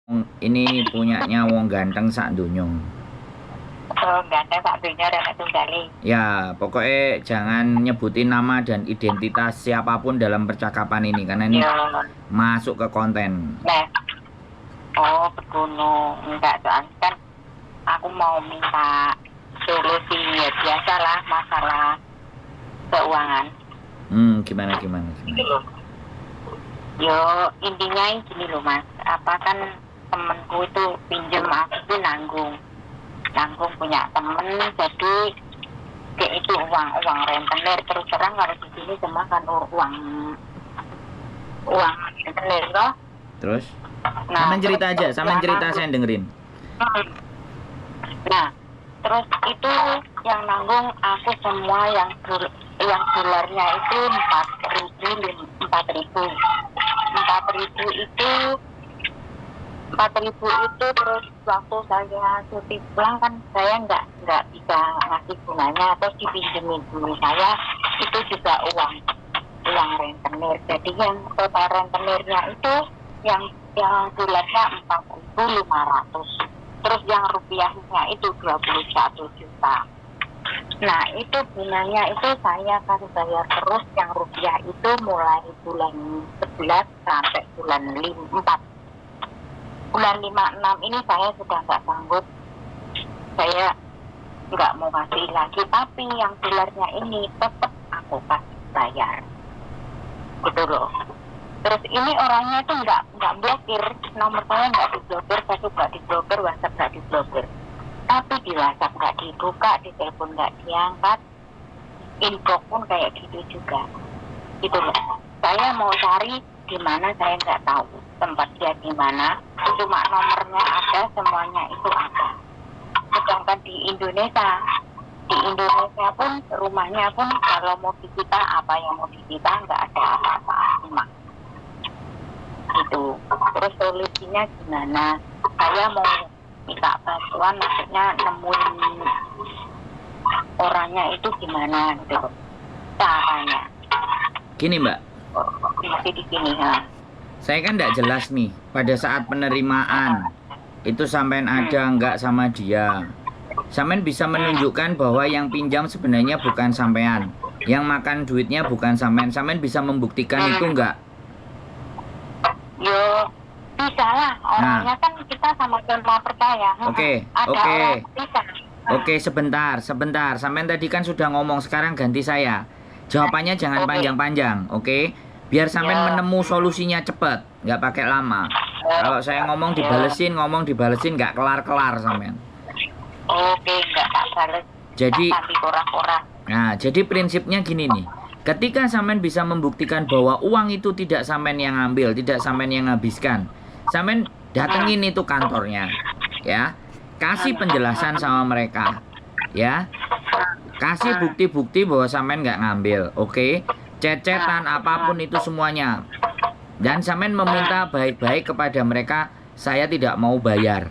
Ini punyanya wong ganteng sak donya. Oh, ganteng sak donya dan tunggali. Ya, pokoknya jangan nyebutin nama dan identitas siapapun dalam percakapan ini karena ini Ya, masuk ke konten. nah, oh begono. Enggak, soalnya kan aku mau minta solusi ya biasalah masalah keuangan. Gimana? Yo, intinya gini loh mas, apa kan temenku itu pinjem aku tuh nanggung punya temen, jadi kayak itu uang rentenir. Terus terang kalau di sini cuma kan uang rentenir loh. Terus? Nah, Sampean cerita aja, sampean cerita saya dengerin. Nah, terus itu yang nanggung aku semua, yang dolarnya itu 4.000 itu terus waktu saya cuti pulang kan saya nggak bisa ngasih bunganya, terus dipinjemin dulu saya itu juga uang rentenir. Jadi yang total rentenirnya itu yang dolarnya 4.500, terus yang rupiahnya itu 21 juta. Nah itu bunganya itu saya akan bayar terus yang rupiah itu mulai bulan 11 sampai bulan 4. Bulan 5-6 ini saya sudah nggak sanggup, saya nggak mau kasih lagi, tapi yang dolarnya ini tetap aku kasih bayar gitu loh. Terus ini orangnya itu nggak blokir, nomor saya nggak diblokir, Facebook nggak diblokir, WhatsApp nggak diblokir, tapi di WhatsApp nggak dibuka, di telepon nggak diangkat, inbox pun kayak gitu juga gitu loh. Saya mau cari di mana, saya nggak tahu tempat dia di mana, cuma nomornya ada, semuanya itu ada. Sedangkan di Indonesia pun rumahnya pun kalau mau disita, apa yang mau disita nggak ada apa-apa, cuma itu. Terus solusinya gimana? Saya mau minta bantuan, maksudnya nemuin orangnya itu gimana gitu caranya. Gini Mbak, Masih di sini ya. saya kan nggak jelas nih pada saat penerimaan itu sampean ada nggak sama dia. Sampean bisa menunjukkan bahwa yang pinjam sebenarnya bukan sampean, yang makan duitnya bukan sampean. Sampean bisa membuktikan itu nggak? Yo, bisa lah. Orangnya kan kita sama-sama percaya. Oke, sebentar. Sampean tadi kan sudah ngomong, sekarang ganti saya. Jawabannya jangan panjang-panjang, oke? Biar sampean menemu solusinya cepet, nggak pakai lama. Kalau saya ngomong dibalesin, nggak kelar-kelar sampean. Oke, nggak tak bales. Jadi, pora-pora. nah, jadi prinsipnya gini nih. Ketika sampean bisa membuktikan bahwa uang itu tidak sampean yang ambil, tidak sampean yang habiskan, sampean datengin itu kantornya, ya. Kasih penjelasan sama mereka, ya. Kasih bukti-bukti bahwa sampean nggak ngambil, oke? Cecetan apapun itu semuanya. Dan sampean meminta baik-baik kepada mereka, saya tidak mau bayar.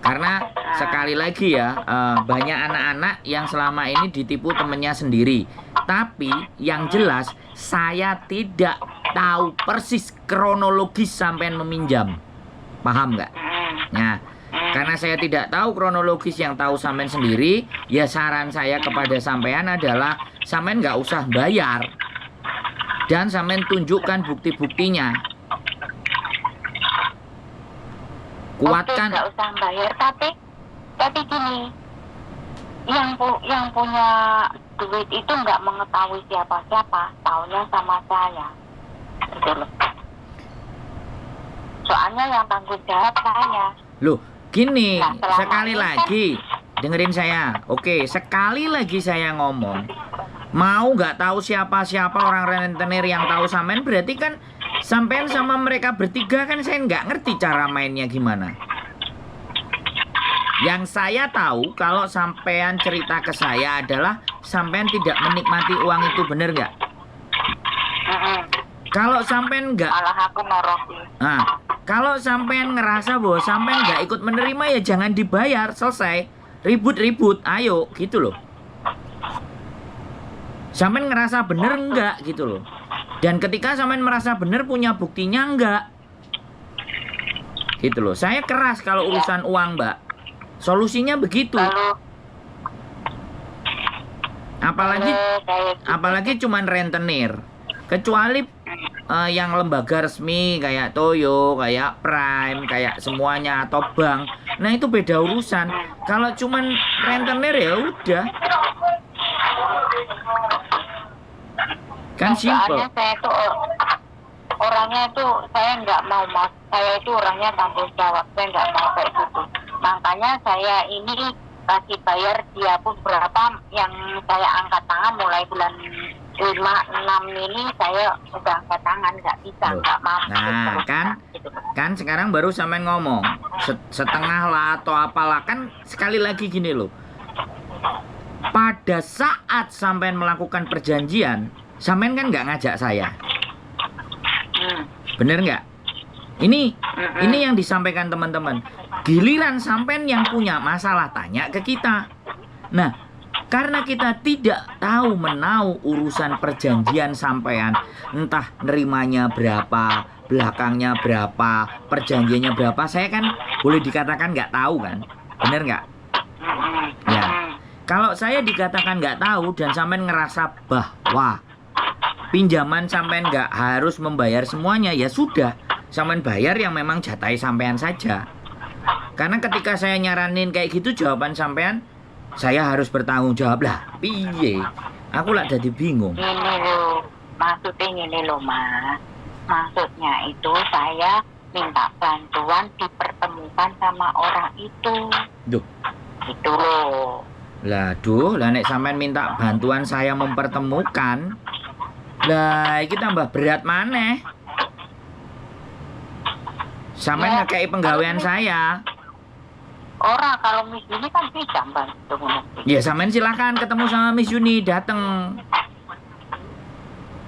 Karena sekali lagi ya, banyak anak-anak yang selama ini ditipu temennya sendiri. Tapi yang jelas saya tidak tahu persis kronologis sampean meminjam. Paham nggak? Nah, karena saya tidak tahu kronologis, yang tahu sampean sendiri, ya saran saya kepada sampean adalah sampean nggak usah bayar. Dan sampean tunjukkan bukti-buktinya. Kuatkan. Nggak usah bayar, tapi gini, yang punya duit itu nggak mengetahui siapa-siapa, taunya sama saya gitu loh. Soalnya yang tanggung jawab saya. Loh, gini, sekali lagi dengerin saya. Oke, sekali lagi saya ngomong, mau nggak tahu siapa-siapa orang rentenir, yang tahu sampean berarti kan sampean sama mereka bertiga kan saya nggak ngerti cara mainnya gimana. Yang saya tahu kalau sampean cerita ke saya adalah sampean tidak menikmati uang itu, bener nggak? Kalau sampean nggak, malah aku noroki. Nah, kalau sampean ngerasa bahwa sampean nggak ikut menerima, ya jangan dibayar, selesai. Ribut-ribut, ayo gitu loh. Sampean ngerasa bener nggak gitu loh. Dan ketika sampean merasa bener, punya buktinya enggak, Gitu loh. Saya keras kalau urusan uang, Mbak. Solusinya begitu. Kalau Apalagi cuman rentenir. Kecuali yang lembaga resmi kayak Toyo, kayak Prime, kayak semuanya atau bank. Nah, itu beda urusan. Kalau cuman rentenir ya udah. Kan simple. soalnya saya tuh orangnya tuh saya nggak mau mas, saya itu orangnya tanggung jawab, saya nggak mau kayak gitu. Makanya saya ini kasih bayar dia pun berapa yang saya angkat tangan mulai bulan 5-6 ini saya udah angkat tangan, nggak bisa, nggak mampu. Nah, kan sekarang baru sampean ngomong setengah lah atau apalah, kan sekali lagi gini loh. Pada saat sampean melakukan perjanjian, sampean kan nggak ngajak saya. Bener nggak? Ini yang disampaikan teman-teman. Giliran sampean yang punya masalah tanya ke kita. Nah, karena kita tidak tahu menau urusan perjanjian sampean, entah nerimanya berapa, belakangnya berapa, perjanjiannya berapa, saya kan boleh dikatakan nggak tahu kan? Bener nggak? Ya. Kalau saya dikatakan nggak tahu dan sampean ngerasa bahwa pinjaman sampean nggak harus membayar semuanya, ya sudah, sampean bayar yang memang jatai sampean saja. Karena ketika saya nyaranin kayak gitu, jawaban sampean, saya harus bertanggung jawab lah. Piye? Aku lah jadi bingung. Ini loh, maksudnya ini loh mas. Maksudnya itu saya minta bantuan dipertemukan sama orang itu. Duh. Itu loh. Lah nek sampean minta bantuan saya mempertemukan, lah iki tambah berat maneh. Sampean ngekei penggawean saya. Orang kalau Miss Yuni kan bisa bantu. Ya sampean silakan ketemu sama Miss Yuni, dateng.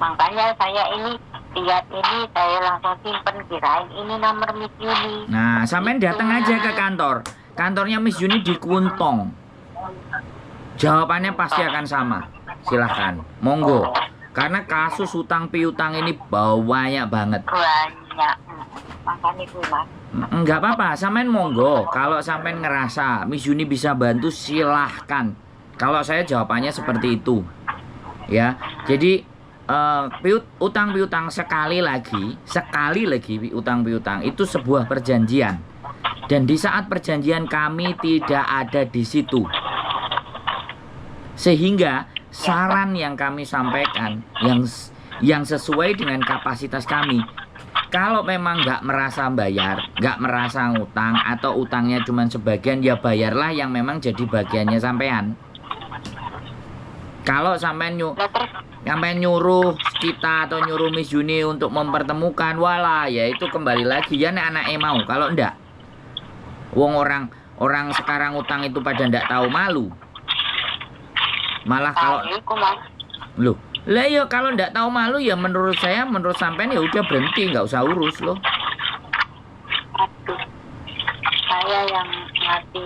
Makanya saya ini lihat ini saya langsung simpen, kirain ini nomor Miss Yuni. Nah, sampean datang aja ke kantor. Kantornya Miss Yuni di Kuntong. Jawabannya pasti akan sama. Silahkan, monggo. Karena kasus utang piutang ini banyak banget. Banyak. Makanya itu mas. Enggak apa-apa, sampean monggo. Kalau sampean ngerasa Miss Yuni bisa bantu, silahkan. Kalau saya jawabannya seperti itu. Ya, jadi utang piutang sekali lagi utang piutang itu sebuah perjanjian. Dan di saat perjanjian kami tidak ada di situ. Sehingga saran yang kami sampaikan yang sesuai dengan kapasitas kami. Kalau memang nggak merasa bayar, nggak merasa ngutang, atau utangnya cuma sebagian, ya bayarlah yang memang jadi bagiannya sampean. Kalau sampean nyuruh kita atau nyuruh Miss Yuni untuk mempertemukan, walah ya itu kembali lagi ya nek anaknya mau. Kalau ndak, wong orang sekarang utang itu pada ndak tahu malu. Malah kalau loh, lah ya kalau ndak tahu malu ya menurut sampean ya udah berhenti, nggak usah urus loh. Aduh, saya yang mati.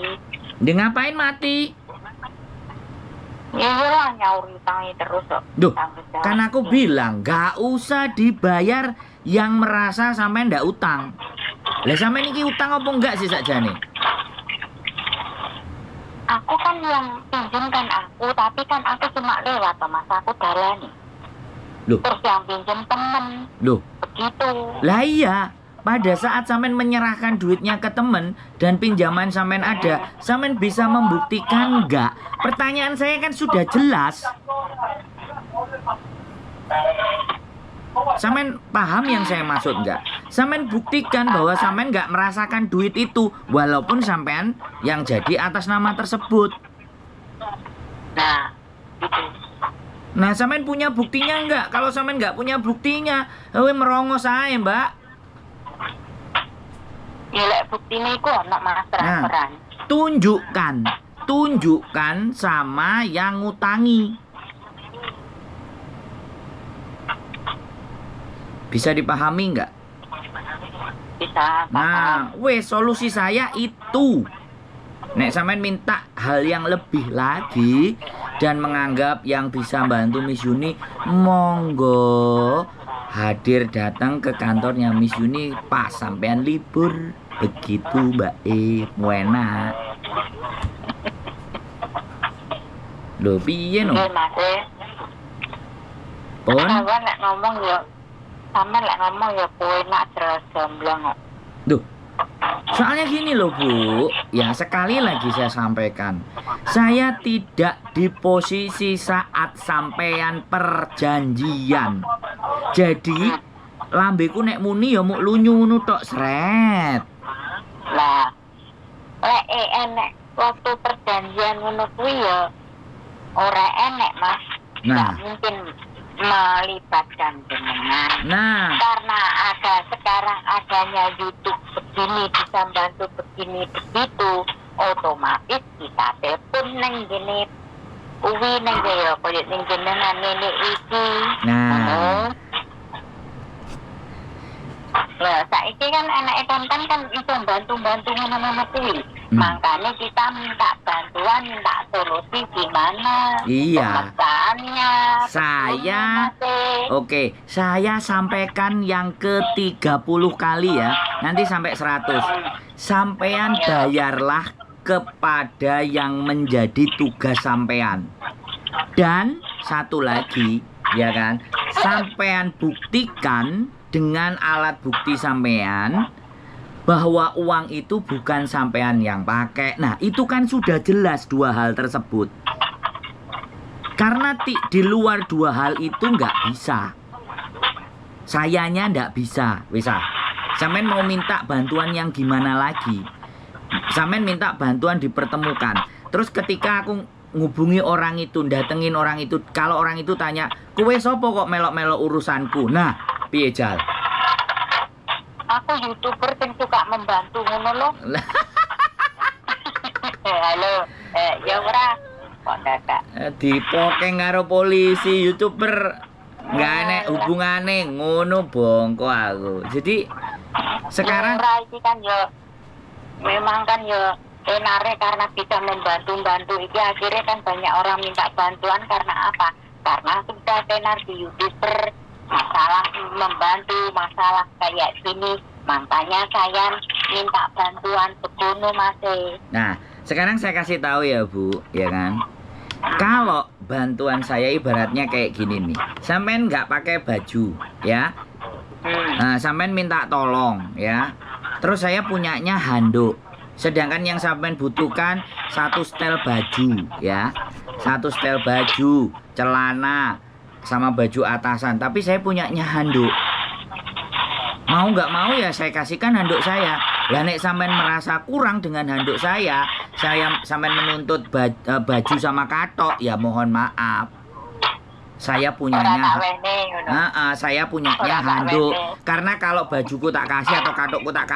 Dia ngapain mati? Ya lah nyaur utangnya terus kok. Duh, kan aku bilang nggak usah dibayar yang merasa sampean ndak utang. Lah sampean iki utang apa enggak sih sakjane? Aku kan yang pinjamkan aku, tapi kan aku cuma lewat mas, aku dalani. Loh. Terus yang pinjam temen. Loh. Begitu. Lah iya, pada saat sampean menyerahkan duitnya ke temen dan pinjaman sampean ada, sampean bisa membuktikan enggak? Pertanyaan saya kan sudah jelas. Sampean paham yang saya maksud enggak? Sampean buktikan bahwa sampean enggak merasakan duit itu, walaupun sampean yang jadi atas nama tersebut. Nah, gitu. Nah, sampean punya buktinya enggak? Kalau sampean enggak punya buktinya, merongos aja, Mbak. Ya lek buktine iku ana mas transferan. Tunjukkan sama yang ngutangi. Bisa dipahami nggak? Bisa. Nah, solusi saya itu. Nek sampean minta hal yang lebih lagi dan menganggap yang bisa bantu Miss Yuni, monggo. hadir datang ke kantornya Miss Yuni pas sampean libur. Begitu Mbak enak. Lho piye no? Nggih, Mas. Pun Sampeyan lek ngomong ya kowe nak jelas gamblang kok. Duh, soalnya gini loh Bu, ya sekali lagi saya sampaikan, saya tidak di posisi saat sampean perjanjian. Jadi lambeku nek muni ya muk lunyu ngono tok sret. Lah, lek enek waktu perjanjian ngono kuwi ya ora enek, Mas. Nah. Nggak mungkin melibatkan jenengan. Nah, Karena sekarang adanya YouTube begini bisa bantu begini begitu, otomatis kita telepon neng gini kuwi neng ya koyo ning jenengan nenek iki. nah, Lah saiki kan anak konten kan iso bantu-bantu ngono-ngono kuwi. Makanya kita minta bantuan, minta solusi gimana Iya. pemecahnya. Oke, saya sampaikan yang ke-30 kali ya. Nanti sampai 100. Sampean bayarlah kepada yang menjadi tugas sampean. Dan satu lagi, ya kan? Sampean buktikan dengan alat bukti sampean bahwa uang itu bukan sampean yang pakai. Nah, itu kan sudah jelas dua hal tersebut. Karena di luar dua hal itu nggak bisa. Sayanya nggak bisa. Bisa. Sampean mau minta bantuan yang gimana lagi? Sampean minta bantuan dipertemukan. Terus ketika aku ngubungi orang itu, datengin orang itu, kalau orang itu tanya, kowe sopo kok melok-melok urusanku? Nah, piye Jal? Aku YouTuber yang suka membantu ngono lho. Halo, ya ora kok dadak. Dipokeng karo polisi, YouTuber nggak enek hubungane ngono bongko aku. Jadi sekarang ora iki kan ya memang kan ya enare karena bisa membantu iki akhirnya kan banyak orang minta bantuan karena apa? Karena sudah tenar di YouTuber masalah membantu masalah kayak gini, makanya saya minta bantuan begono Mas. Nah, sekarang saya kasih tahu ya Bu, ya kan? Kalau bantuan saya ibaratnya kayak gini nih. Sampean nggak pakai baju, ya. Nah, sampean minta tolong, ya. Terus saya punyanya handuk. Sedangkan yang sampean butuhkan satu setel baju, ya. Satu setel baju, celana, sama baju atasan. Tapi saya punyanya handuk. Mau nggak mau ya saya kasihkan handuk saya. Lah nek sampean merasa kurang dengan handuk saya sampean menuntut baju sama katok, ya mohon maaf. Saya punyanya saya punyanya handuk. Karena kalau bajuku tak kasih atau katokku tak